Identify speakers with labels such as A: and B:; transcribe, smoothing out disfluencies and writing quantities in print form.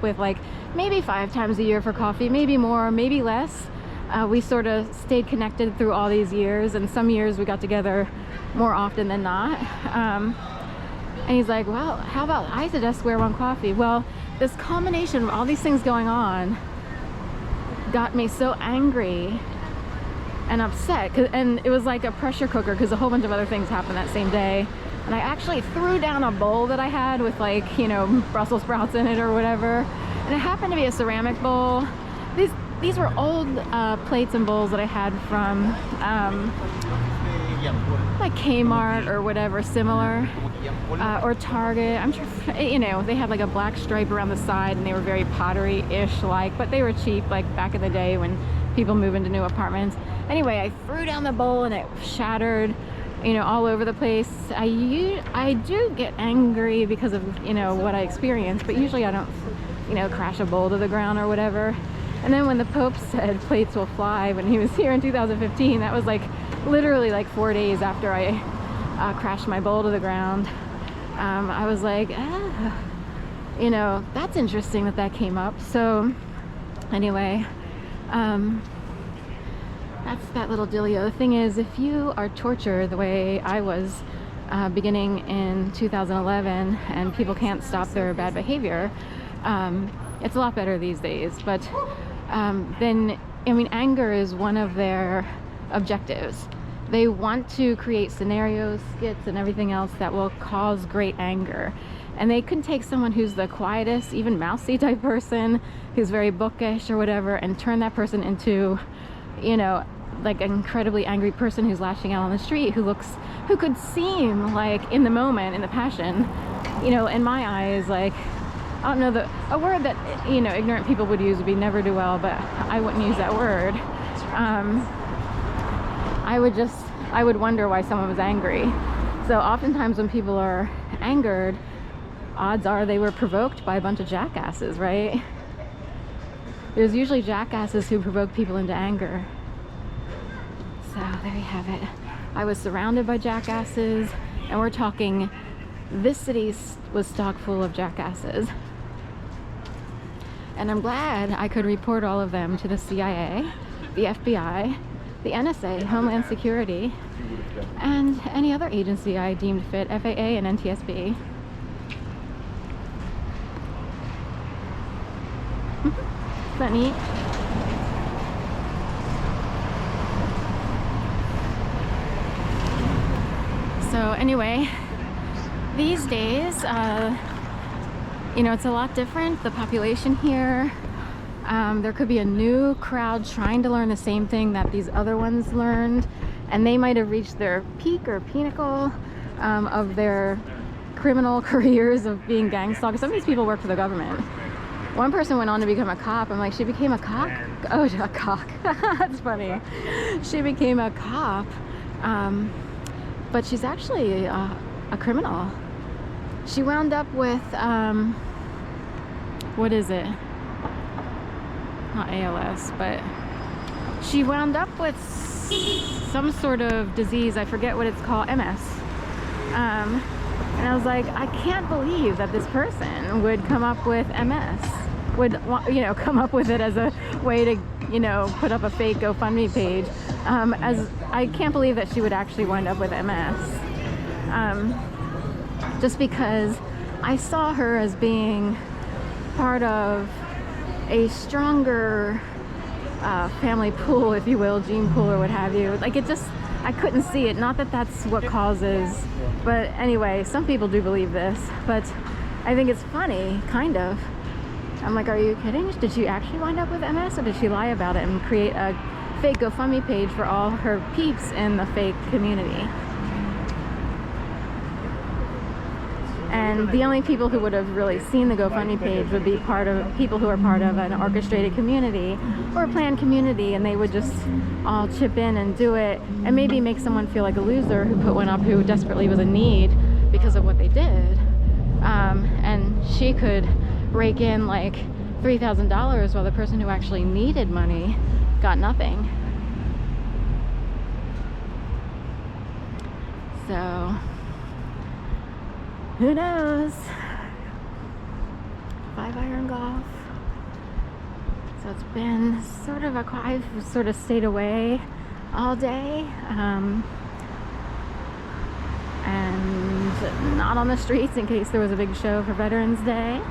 A: with like maybe 5 times a year for coffee, maybe more, maybe less. We sort of stayed connected through all these years, and some years we got together more often than not. And he's like, well, how about I suggest Square One Coffee? Well, this combination of all these things going on got me so angry and upset, and it was like a pressure cooker because a whole bunch of other things happened that same day. And I actually threw down a bowl that I had with, like, you know, Brussels sprouts in it or whatever, and it happened to be a ceramic bowl. These were old plates and bowls that I had from like Kmart or whatever similar, or Target. I'm sure, you know, they had like a black stripe around the side, and they were very pottery-ish like, but they were cheap, like back in the day when people move into new apartments. Anyway, I threw down the bowl and it shattered, you know, all over the place. I do get angry because of, you know, what I experienced, but usually I don't, you know, crash a bowl to the ground or whatever. And then when the Pope said plates will fly when he was here in 2015, that was like literally like 4 days after I crashed my bowl to the ground. I was like, you know, that's interesting that that came up. So anyway, that's that little dealio. The thing is, if you are tortured the way I was beginning in 2011, and people can't stop their bad behavior, it's a lot better these days. But then, I mean, anger is one of their objectives. They want to create scenarios, skits, and everything else that will cause great anger. And they can take someone who's the quietest, even mousy type person, who's very bookish or whatever, and turn that person into, you know, like an incredibly angry person who's lashing out on the street, who could seem like, in the moment, in the passion, you know, in my eyes, like, I don't know, a word that, you know, ignorant people would use would be never do well, but I wouldn't use that word. I would wonder why someone was angry. So oftentimes when people are angered, odds are they were provoked by a bunch of jackasses, right? There's usually jackasses who provoke people into anger. So there you have it. I was surrounded by jackasses, and we're talking, this city was stock full of jackasses. And I'm glad I could report all of them to the CIA, the FBI, the NSA, Homeland Security, and any other agency I deemed fit, FAA and NTSB. Is that neat? So anyway, these days, you know, it's a lot different. The population here, there could be a new crowd trying to learn the same thing that these other ones learned, and they might have reached their peak or pinnacle of their criminal careers of being gang stalkers. Some of these people work for the government. One person went on to become a cop. I'm like, she became a cop? Oh, a cock. That's funny. She became a cop, but she's actually a criminal. She wound up with, what is it? Not ALS, but she wound up with some sort of disease. I forget what it's called, MS. And I was like, I can't believe that this person would come up with MS, would, you know, come up with it as a way to, you know, put up a fake GoFundMe page. As I can't believe that she would actually wind up with MS. Just because I saw her as being part of a stronger family pool, if you will, gene pool or what have you. Like, it just, I couldn't see it. Not that that's what causes, but anyway, some people do believe this, but I think it's funny, kind of. I'm like, are you kidding? Did she actually wind up with MS, or did she lie about it and create a fake GoFundMe page for all her peeps in the fake community? And the only people who would have really seen the GoFundMe page would be people who are part of an orchestrated community or a planned community, and they would just all chip in and do it and maybe make someone feel like a loser who put one up who desperately was in need because of what they did. And she could rake in like $3,000 while the person who actually needed money got nothing. So who knows? 5-iron golf. So it's been sort of I've sort of stayed away all day, and not on the streets in case there was a big show for Veterans Day.